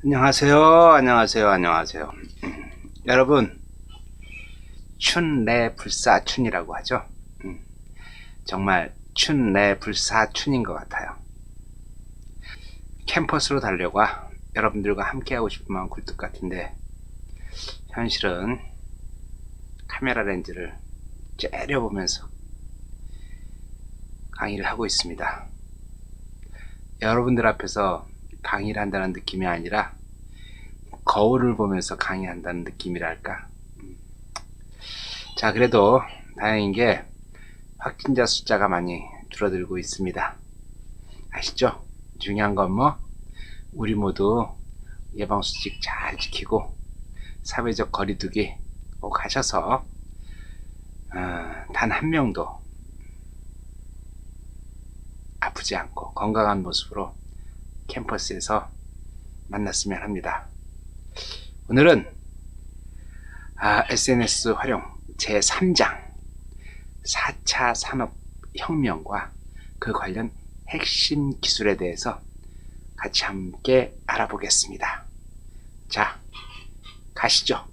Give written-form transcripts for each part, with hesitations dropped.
안녕하세요. 안녕하세요. 안녕하세요. 여러분, 춘래불사춘이라고 하죠. 정말 춘래불사춘인 것 같아요. 캠퍼스로 달려가 여러분들과 함께하고 싶은 마음 굴뚝 같은데, 현실은 카메라 렌즈를 째려보면서 강의를 하고 있습니다. 여러분들 앞에서 강의를 한다는 느낌이 아니라 거울을 보면서 강의한다는 느낌이랄까. 자, 그래도 다행인 게 확진자 숫자가 많이 줄어들고 있습니다. 아시죠? 중요한 건 우리 모두 예방수칙 잘 지키고 사회적 거리두기 꼭 하셔서 단 한 명도 아프지 않고 건강한 모습으로 캠퍼스에서 만났으면 합니다. 오늘은 SNS 활용 제3장 4차 산업혁명과 그 관련 핵심 기술에 대해서 같이 함께 알아보겠습니다. 자, 가시죠.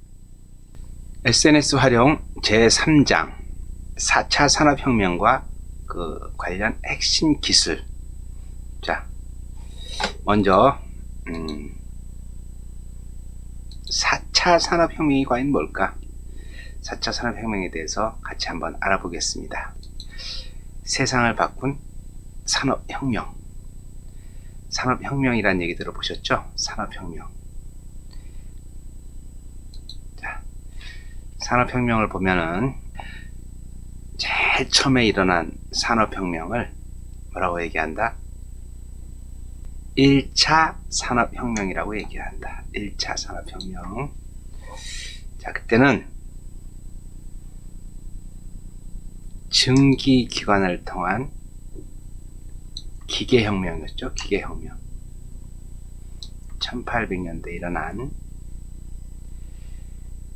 SNS 활용 제3장 4차 산업혁명과 그 관련 핵심 기술. 자, 먼저 4차 산업혁명이 과연 뭘까? 4차 산업혁명에 대해서 같이 한번 알아보겠습니다. 세상을 바꾼 산업혁명. 산업혁명이라는 얘기 들어보셨죠? 산업혁명. 자, 산업혁명을 보면은 제일 처음에 일어난 산업혁명을 뭐라고 얘기한다? 1차 산업혁명이라고 얘기한다. 1차 산업혁명. 자, 그때는 증기기관을 통한 기계혁명이었죠. 기계혁명. 1800년대에 일어난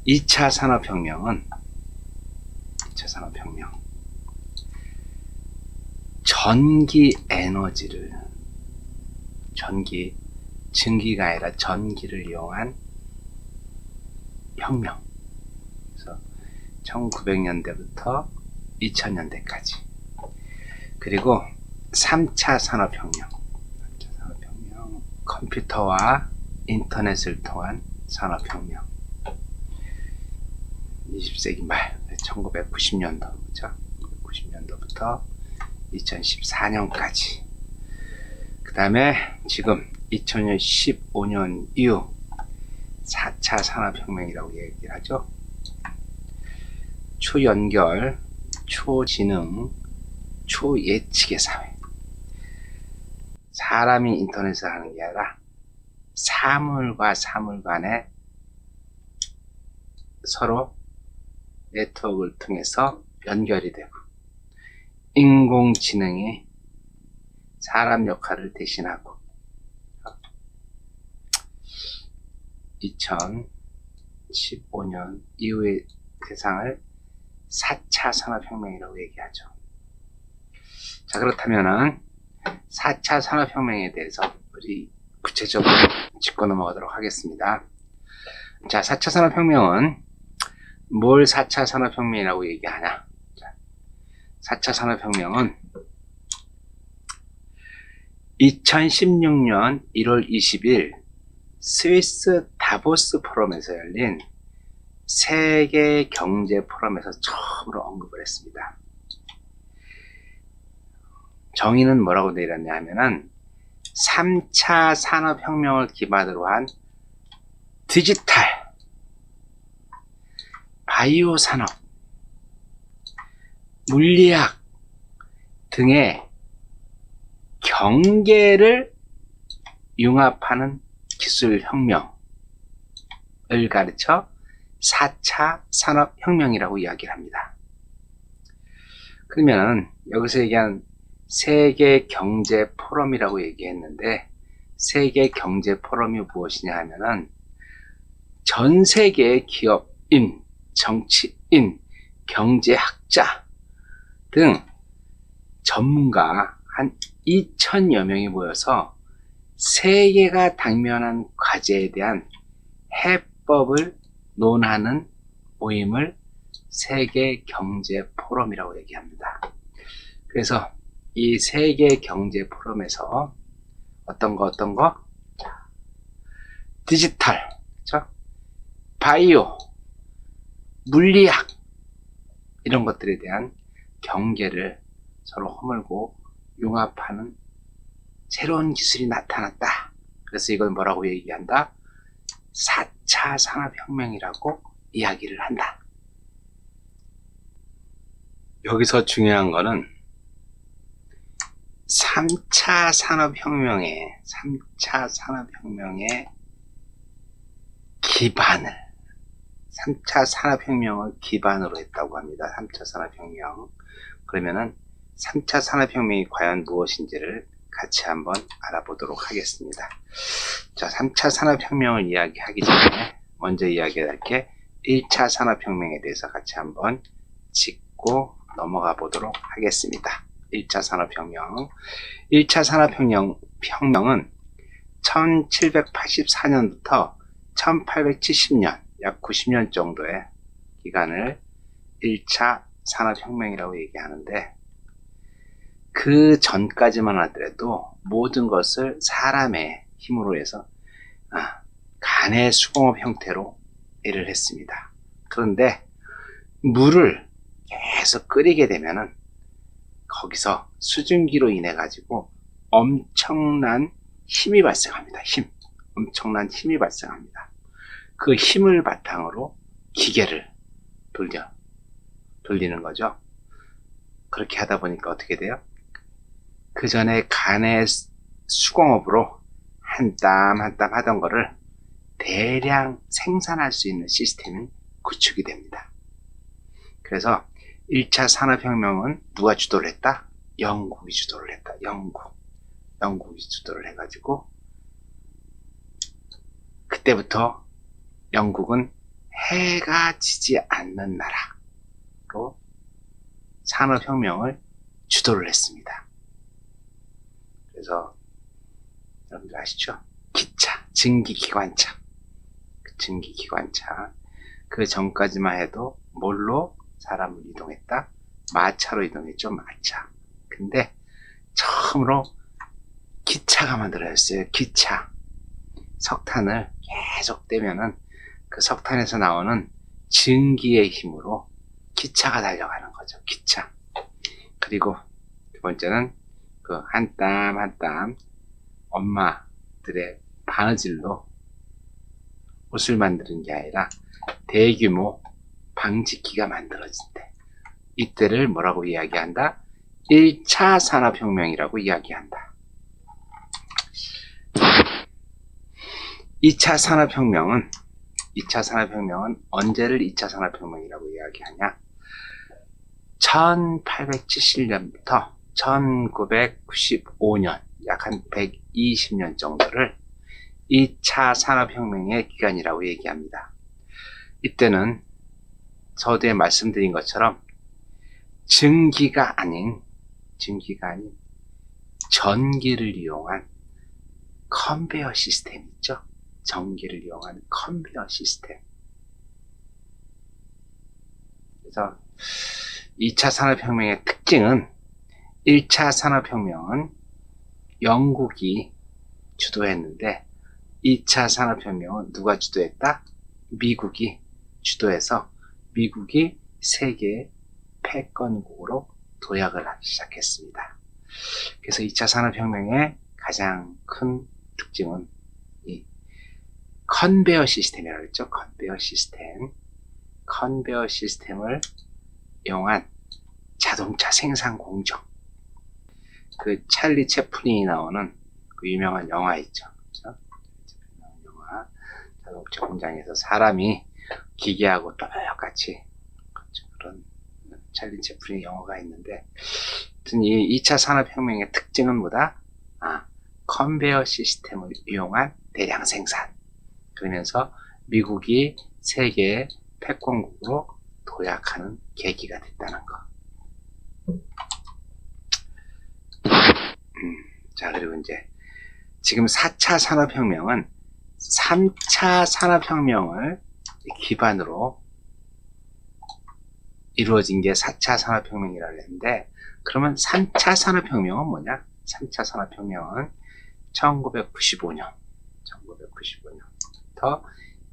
2차 산업혁명은 2차 산업혁명. 전기 에너지를 증기가 아니라 전기를 이용한 혁명. 그래서 1900년대부터 2000년대까지. 그리고 3차 산업혁명. 3차 산업혁명. 컴퓨터와 인터넷을 통한 산업혁명. 20세기 말 1990년도, 그렇죠? 1990년도부터 2014년까지. 그 다음에 지금 2015년 이후 4차 산업혁명이라고 얘기를 하죠. 초연결, 초지능, 초예측의 사회. 사람이 인터넷을 하는 게 아니라 사물과 사물 간에 서로 네트워크를 통해서 연결이 되고, 인공지능이 사람 역할을 대신하고, 2015년 이후의 세상을 4차 산업혁명이라고 얘기하죠. 자, 그렇다면은 4차 산업혁명에 대해서 우리 구체적으로 짚고 넘어가도록 하겠습니다. 자, 4차 산업혁명은 뭘 4차 산업혁명이라고 얘기하냐? 자, 4차 산업혁명은 2016년 1월 20일 스위스 다보스 포럼에서 열린 세계 경제 포럼에서 처음으로 언급을 했습니다. 정의는 뭐라고 내렸냐 하면은 3차 산업혁명을 기반으로 한 디지털, 바이오 산업, 물리학 등의 경계를 융합하는 기술혁명을 가르쳐 4차 산업혁명이라고 이야기를 합니다. 그러면 여기서 얘기한 세계 경제 포럼이라고 얘기했는데, 세계 경제 포럼이 무엇이냐 하면은 전 세계의 기업인, 정치인, 경제학자 등 전문가 한 2000여 명이 모여서 세계가 당면한 과제에 대한 해법을 논하는 모임을 세계 경제 포럼이라고 얘기합니다. 그래서 이 세계 경제 포럼에서 어떤 거? 디지털, 그렇죠? 바이오, 물리학 이런 것들에 대한 경계를 서로 허물고 융합하는 새로운 기술이 나타났다. 그래서 이걸 뭐라고 얘기한다? 4차 산업혁명이라고 이야기를 한다. 여기서 중요한 거는 3차 산업혁명의 기반을 3차 산업혁명을 기반으로 했다고 합니다. 3차 산업혁명. 그러면은 3차 산업혁명이 과연 무엇인지를 같이 한번 알아보도록 하겠습니다. 자, 3차 산업혁명을 이야기하기 전에 먼저 이야기할 게 1차 산업혁명에 대해서 같이 한번 짚고 넘어가 보도록 하겠습니다. 1차 산업혁명. 1차 산업혁명은 1784년부터 1870년, 약 90년 정도의 기간을 1차 산업혁명이라고 얘기하는데, 그 전까지만 하더라도 모든 것을 사람의 힘으로 해서 간의 수공업 형태로 일을 했습니다. 그런데 물을 계속 끓이게 되면은 거기서 수증기로 인해 가지고 엄청난 힘이 발생합니다. 엄청난 힘이 발생합니다. 그 힘을 바탕으로 기계를 돌리는 거죠. 그렇게 하다 보니까 어떻게 돼요? 그 전에 간의 수공업으로 한 땀 한 땀 하던 거를 대량 생산할 수 있는 시스템이 구축이 됩니다. 그래서 1차 산업혁명은 누가 주도를 했다? 영국이 주도를 했다. 영국이 주도를 해가지고 그때부터 영국은 해가 지지 않는 나라로 산업혁명을 주도를 했습니다. 그래서 여러분들 아시죠? 기차, 증기기관차. 그 전까지만 해도 뭘로 사람을 이동했다? 마차로 이동했죠, 마차. 근데 처음으로 기차가 만들어졌어요. 기차. 석탄을 계속 떼면은 그 석탄에서 나오는 증기의 힘으로 기차가 달려가는 거죠. 기차. 그리고 두 번째는 그 한 땀 한 땀 엄마들의 바느질로 옷을 만드는 게 아니라 대규모 방직기가 만들어진대. 이때를 뭐라고 이야기한다? 1차 산업혁명이라고 이야기한다. 2차 산업혁명은 언제를 2차 산업혁명이라고 이야기하냐? 1870년부터 1995년, 약 한 120년 정도를 2차 산업혁명의 기간이라고 얘기합니다. 이때는 서두에 말씀드린 것처럼 증기가 아닌 전기를 이용한 컨베어 시스템 있죠? 전기를 이용한 컨베어 시스템. 그래서 2차 산업혁명의 특징은 1차 산업혁명은 영국이 주도했는데 2차 산업혁명은 누가 주도했다? 미국이 주도해서 미국이 세계 패권국으로 도약을 하기 시작했습니다. 그래서 2차 산업혁명의 가장 큰 특징은 이 컨베어 시스템이라고 했죠. 컨베어 시스템을 이용한 자동차 생산 공정. 그 찰리 채플린이 나오는 그 유명한 영화 있죠. 그렇죠? 영화 자동차 공장에서 사람이 기계하고 똑같이 그런 찰리 채플린 영화가 있는데, 하여튼 이 2차 산업혁명의 특징은 뭐다? 컨베어 시스템을 이용한 대량 생산. 그러면서 미국이 세계 패권국으로 도약하는 계기가 됐다는 거. 자, 그리고 이제 지금 4차 산업혁명은 3차 산업혁명을 기반으로 이루어진 게 4차 산업혁명이라고 했는데, 그러면 3차 산업혁명은 뭐냐? 3차 산업혁명은 1995년부터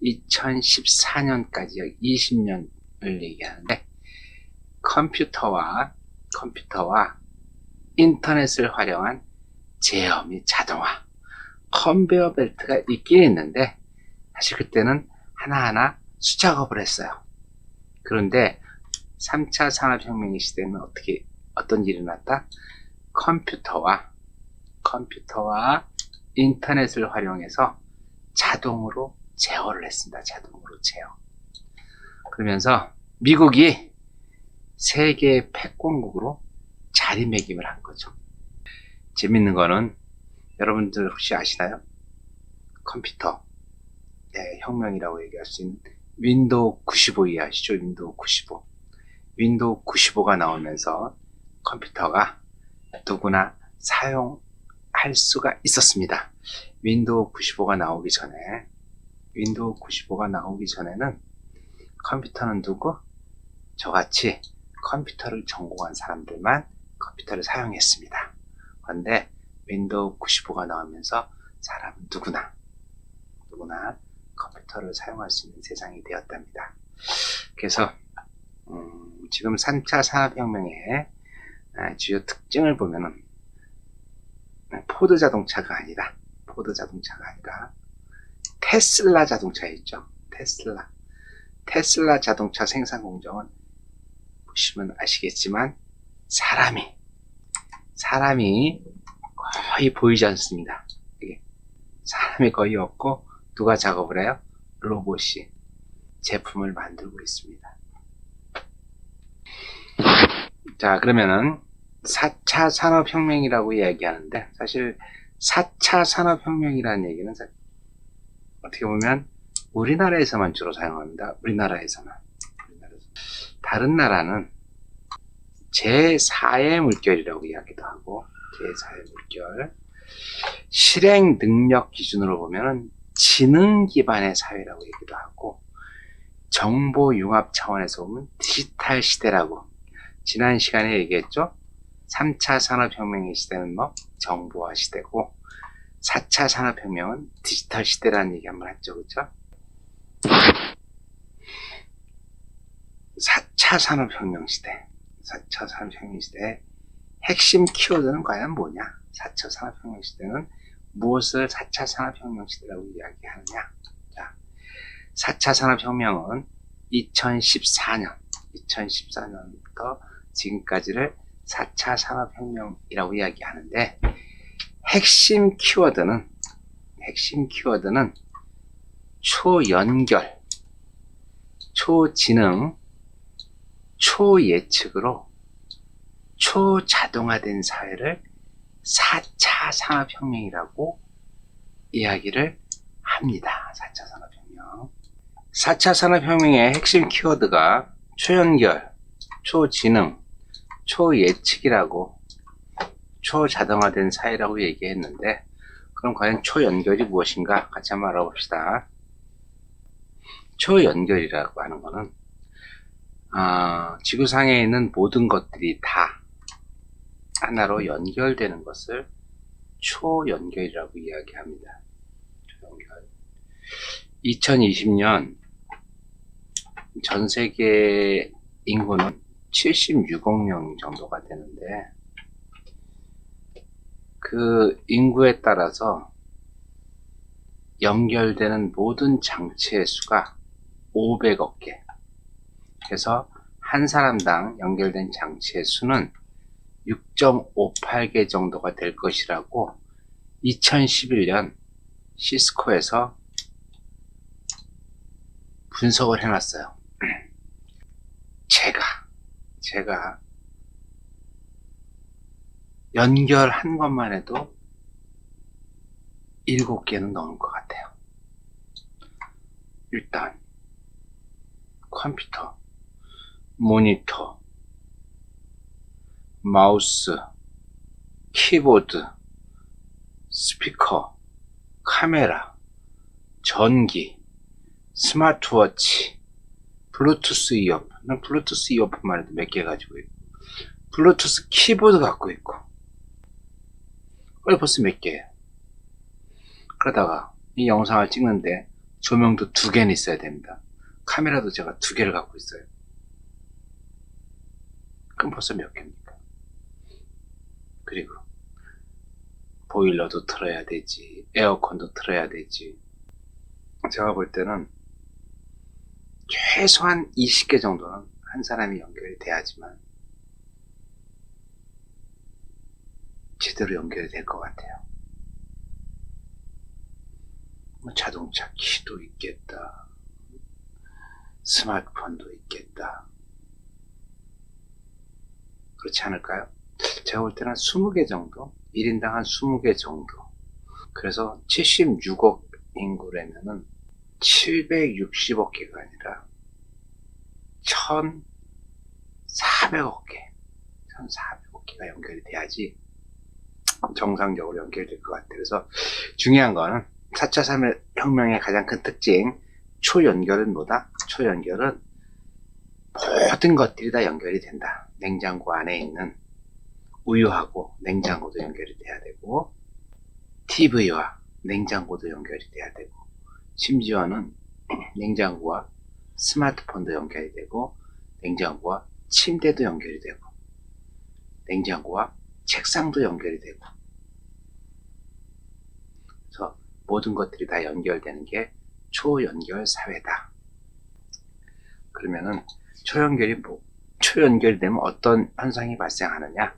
2014년까지 20년을 얘기하는데, 컴퓨터와 인터넷을 활용한 제어 및 자동화, 컨베어 벨트가 있긴 있는데, 사실 그때는 하나하나 수작업을 했어요. 그런데 3차 산업혁명 시대는 어떤 일이 났다? 컴퓨터와 인터넷을 활용해서 자동으로 제어를 했습니다. 자동으로 제어. 그러면서 미국이 세계 패권국으로 자리매김을 한 거죠. 재밌는 거는 여러분들 혹시 아시나요? 컴퓨터 혁명이라고 얘기할 수 있는 윈도우 95 이해하시죠? 윈도우 95. 윈도우 95가 나오면서 컴퓨터가 누구나 사용할 수가 있었습니다. 윈도우 95가 나오기 전에는 컴퓨터는 누구? 저같이 컴퓨터를 전공한 사람들만 컴퓨터를 사용했습니다. 그런데 윈도우 95가 나오면서 사람은 누구나 컴퓨터를 사용할 수 있는 세상이 되었답니다. 그래서 지금 3차 산업혁명의 주요 특징을 보면은 포드 자동차가 아니라 테슬라 자동차 있죠. 테슬라 자동차 생산 공정은 보시면 아시겠지만 사람이 거의 보이지 않습니다. 사람이 거의 없고 누가 작업을 해요? 로봇이 제품을 만들고 있습니다. 자, 그러면은 4차 산업혁명이라고 이야기하는데, 사실 4차 산업혁명이라는 얘기는 어떻게 보면 우리나라에서만 주로 사용합니다. 우리나라에서만. 다른 나라는 제4의 물결이라고 이야기도 하고, 제4의 물결. 실행 능력 기준으로 보면은 지능 기반의 사회라고 얘기도 하고, 정보 융합 차원에서 보면 디지털 시대라고. 지난 시간에 얘기했죠. 3차 산업혁명의 시대는 정보화 시대고, 4차 산업혁명은 디지털 시대라는 얘기 한번 했죠. 그렇죠? 4차 산업혁명 시대의 핵심 키워드는 과연 뭐냐? 4차 산업혁명 시대는 무엇을 4차 산업혁명 시대라고 이야기하느냐? 자, 4차 산업혁명은 2014년부터 지금까지를 4차 산업혁명이라고 이야기하는데, 핵심 키워드는 초연결, 초지능, 초예측으로 초자동화된 사회를 4차 산업혁명이라고 이야기를 합니다. 4차 산업혁명. 4차 산업혁명의 핵심 키워드가 초연결, 초지능, 초예측이라고, 초자동화된 사회라고 얘기했는데, 그럼 과연 초연결이 무엇인가? 같이 한번 알아봅시다. 초연결이라고 하는 거는 지구상에 있는 모든 것들이 다 하나로 연결되는 것을 초연결이라고 이야기합니다. 초연결. 2020년 전 세계 인구는 76억 명 정도가 되는데, 그 인구에 따라서 연결되는 모든 장치의 수가 500억 개. 그래서 한 사람당 연결된 장치의 수는 6.58개 정도가 될 것이라고 2011년 시스코에서 분석을 해놨어요. 제가 연결한 것만 해도 7개는 넘을 것 같아요. 일단 컴퓨터, 모니터, 마우스, 키보드, 스피커, 카메라, 전기, 스마트워치, 블루투스 이어폰, 블루투스 이어폰만 해도 몇 개 가지고 있고, 블루투스 키보드 갖고 있고, 벌써 몇 개예요. 그러다가 이 영상을 찍는데 조명도 2개는 있어야 됩니다. 카메라도 제가 2개를 갖고 있어요. 그럼 벌써 몇 개입니까? 그리고 보일러도 틀어야 되지, 에어컨도 틀어야 되지. 제가 볼 때는 최소한 20개 정도는 한 사람이 연결이 돼야지만 제대로 연결이 될 것 같아요. 자동차 키도 있겠다, 스마트폰도 있겠다. 그렇지 않을까요? 제가 볼 때는 20개 정도, 1인당 한 20개 정도. 그래서 76억 인구라면은 760억 개가 아니라 1400억 개, 1400억 개가 연결이 돼야지 정상적으로 연결될 것 같아요. 그래서 중요한 거는 4차 산업혁명의 가장 큰 특징, 초연결은 뭐다? 초연결은 모든 것들이 다 연결이 된다. 냉장고 안에 있는 우유하고 냉장고도 연결이 돼야 되고, TV와 냉장고도 연결이 돼야 되고, 심지어는 냉장고와 스마트폰도 연결이 되고, 냉장고와 침대도 연결이 되고, 냉장고와 책상도 연결이 되고, 그래서 모든 것들이 다 연결되는 게 초연결 사회다. 그러면은 초연결이 되면 어떤 현상이 발생하느냐?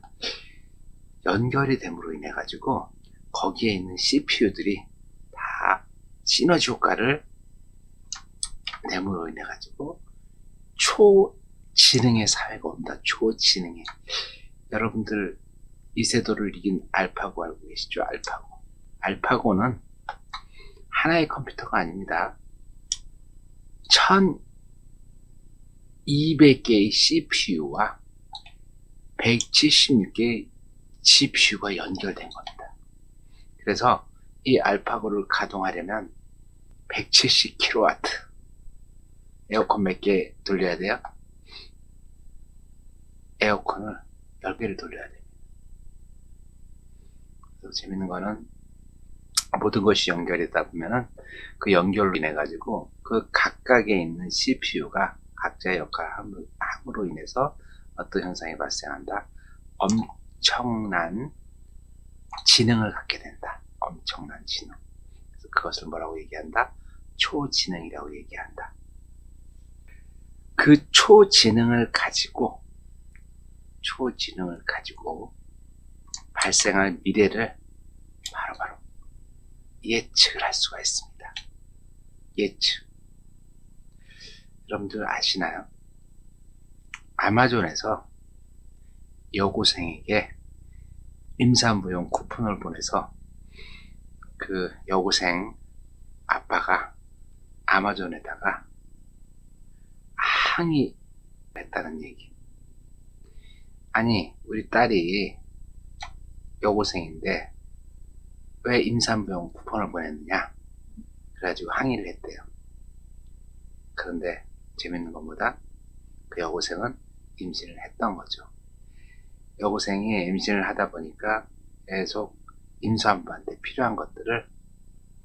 연결이 됨으로 인해 가지고 거기에 있는 CPU들이 다 시너지 효과를 됨으로 인해 가지고 초지능의 사회가 온다. 초지능의. 여러분들 이세돌을 이긴 알파고 알고 계시죠? 알파고는 하나의 컴퓨터가 아닙니다. 1200개의 CPU와 176개의 GPU가 연결된 겁니다. 그래서 이 알파고를 가동하려면 170kW, 에어컨 몇 개 돌려야 돼요? 에어컨을 10개를 돌려야 됩니다. 그래서 재밌는 거는 모든 것이 연결되다 보면은 그 연결로 인해 가지고 그 각각에 있는 CPU가 각자의 역할을 함으로 인해서 어떤 현상이 발생한다? 엄청난 지능을 갖게 된다. 엄청난 지능. 그래서 그것을 뭐라고 얘기한다? 초지능이라고 얘기한다. 그 초지능을 가지고 발생할 미래를 바로 예측을 할 수가 있습니다. 예측. 여러분들 아시나요? 아마존에서 여고생에게 임산부용 쿠폰을 보내서 그 여고생 아빠가 아마존에다가 항의했다는 얘기. 아니, 우리 딸이 여고생인데 왜 임산부용 쿠폰을 보냈느냐? 그래가지고 항의를 했대요. 그런데 재밌는 것보다 그 여고생은 임신을 했던 거죠. 여고생이 임신을 하다 보니까 계속 임산부한테 필요한 것들을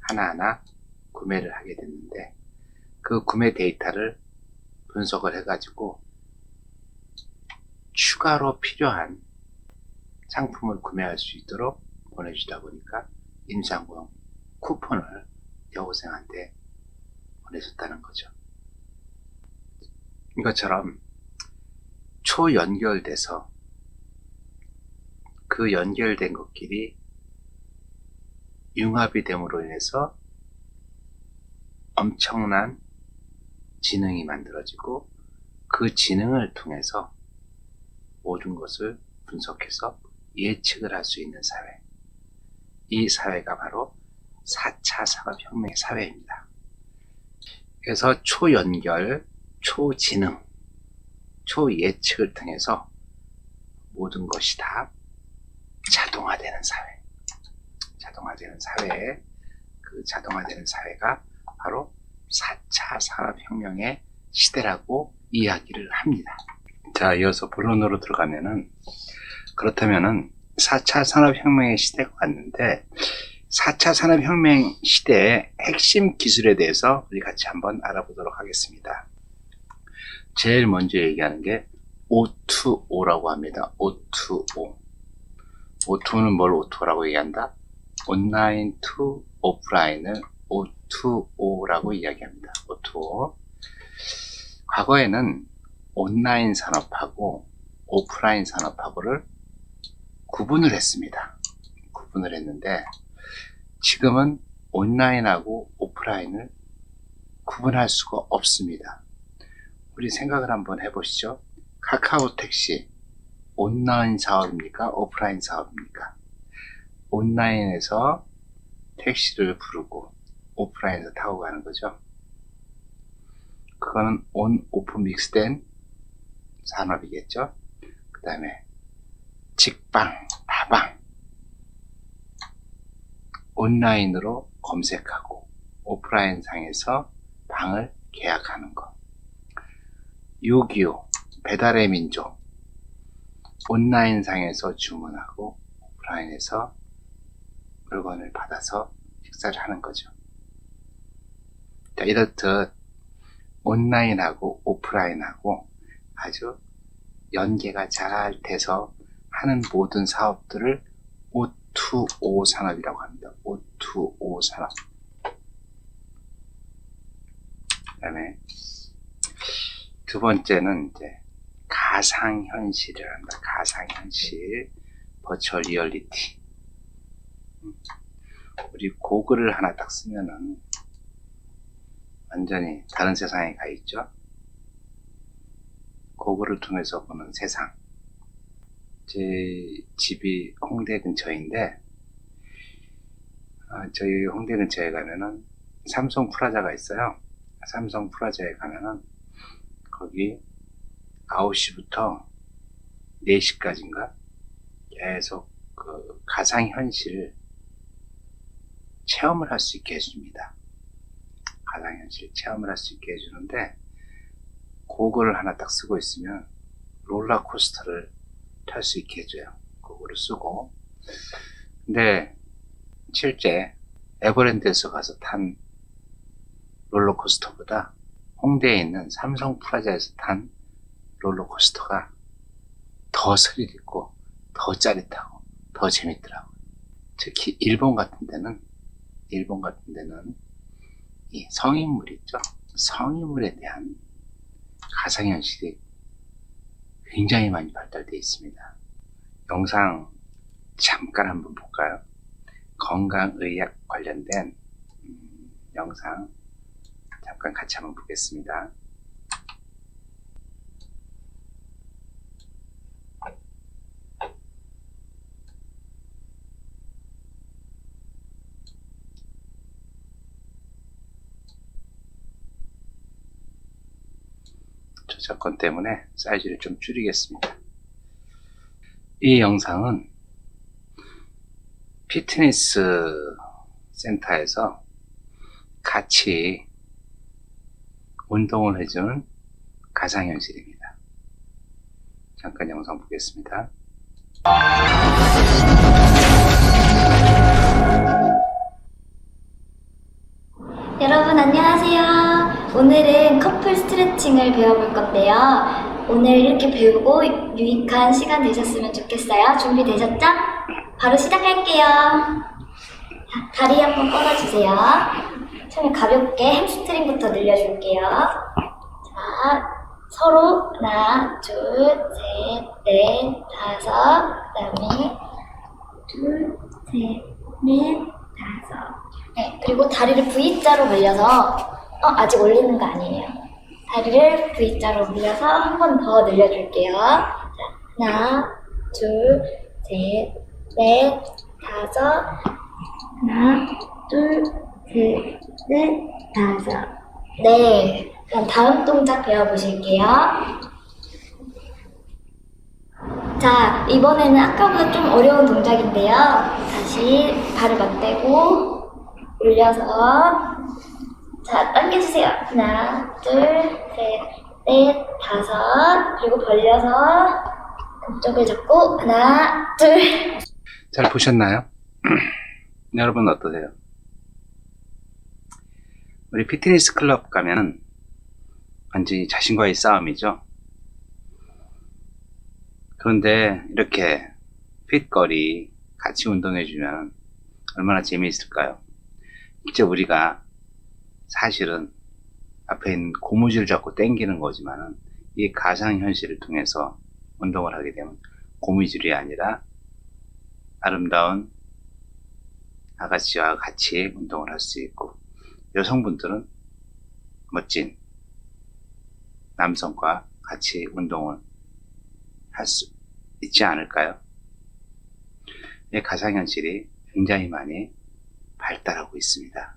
하나하나 구매를 하게 됐는데, 그 구매 데이터를 분석을 해가지고 추가로 필요한 상품을 구매할 수 있도록 보내주다 보니까 임산부용 쿠폰을 여고생한테 보내줬다는 거죠. 이것처럼 초연결돼서 그 연결된 것끼리 융합이 됨으로 인해서 엄청난 지능이 만들어지고, 그 지능을 통해서 모든 것을 분석해서 예측을 할 수 있는 사회. 이 사회가 바로 4차 산업혁명의 사회입니다. 그래서 초연결, 초지능, 초예측을 통해서 모든 것이 다 자동화되는 사회. 그 자동화되는 사회가 바로 4차 산업혁명의 시대라고 이야기를 합니다. 자, 이어서 본론으로 들어가면은, 그렇다면은 4차 산업혁명의 시대가 왔는데 4차 산업혁명 시대의 핵심 기술에 대해서 우리 같이 한번 알아보도록 하겠습니다. 제일 먼저 얘기하는 게 O2O라고 합니다. O2O. O2는 뭘 O2O라고 얘기한다? 온라인 to 오프라인을 O2O라고 이야기합니다. O2O. 과거에는 온라인 산업하고 오프라인 산업하고를 구분을 했습니다. 구분을 했는데 지금은 온라인하고 오프라인을 구분할 수가 없습니다. 우리 생각을 한번 해보시죠. 카카오 택시 온라인 사업입니까? 오프라인 사업입니까? 온라인에서 택시를 부르고 오프라인에서 타고 가는 거죠. 그거는 온, 오프 믹스된 산업이겠죠. 그 다음에 직방, 다방 온라인으로 검색하고 오프라인 상에서 방을 계약하는 것. 625 배달의 민족 온라인 상에서 주문하고 오프라인에서 물건을 받아서 식사를 하는 거죠. 자, 이렇듯 온라인하고 오프라인하고 아주 연계가 잘 돼서 하는 모든 사업들을 O2O 산업이라고 합니다. O2O 산업. 그 다음에 두 번째는 이제 가상현실을 합니다. 가상현실, 버추얼 리얼리티. 우리 고글을 하나 딱 쓰면은 완전히 다른 세상에 가 있죠. 고글을 통해서 보는 세상. 제 집이 홍대 근처인데 저희 홍대 근처에 가면은 삼성 프라자가 있어요. 삼성 프라자에 가면은 거기 9시부터 4시까지인가 계속 그 가상현실 체험을 할 수 있게 해줍니다. 가상현실 체험을 할 수 있게 해주는데 고글을 하나 딱 쓰고 있으면 롤러코스터를 탈 수 있게 해줘요. 그거를 쓰고. 근데 실제 에버랜드에서 가서 탄 롤러코스터보다 홍대에 있는 삼성 프라자에서 탄 롤러코스터가 더 스릴 있고 더 짜릿하고 더 재밌더라고요. 특히 일본 같은 데는 이 성인물 있죠. 성인물에 대한 가상현실이 굉장히 많이 발달되어 있습니다. 영상 잠깐 한번 볼까요? 건강의학 관련된 영상 잠깐 같이 한번 보겠습니다. 저작권 때문에 사이즈를 좀 줄이겠습니다. 이 영상은 피트니스 센터에서 같이 운동을 해주는 가상현실입니다. 잠깐 영상 보겠습니다. 여러분 안녕하세요. 오늘은 커플 스트레칭을 배워볼 건데요. 오늘 이렇게 배우고 유익한 시간 되셨으면 좋겠어요. 준비되셨죠? 바로 시작할게요. 자, 다리 한번 뻗어주세요. 처음에 가볍게 햄스트링부터 늘려줄게요. 자, 서로 하나, 둘, 셋, 넷, 다섯, 그 다음에 둘, 셋, 넷, 다섯. 네, 그리고 다리를 V자로 올려서 아직 올리는 거 아니에요. 다리를 V자로 올려서 한 번 더 늘려줄게요. 자, 하나, 둘, 셋, 넷, 다섯. 하나, 둘, 셋, 넷, 다섯. 네, 그럼 다음 동작 배워보실게요. 자, 이번에는 아까보다 좀 어려운 동작인데요. 다시 발을 맞대고 올려서, 자, 자, 당겨주세요. 하나, 둘, 셋, 넷, 다섯. 그리고 벌려서 안쪽을 잡고 하나, 둘. 잘 보셨나요? 여러분 어떠세요? 우리 피트니스 클럽 가면은 완전히 자신과의 싸움이죠. 그런데 이렇게 핏거리 같이 운동해주면 얼마나 재미있을까요? 직접 우리가 사실은 앞에 있는 고무줄 잡고 당기는 거지만은 이 가상현실을 통해서 운동을 하게 되면 고무줄이 아니라 아름다운 아가씨와 같이 운동을 할 수 있고, 여성분들은 멋진 남성과 같이 운동을 할 수 있지 않을까요? 이 가상현실이 굉장히 많이 발달하고 있습니다.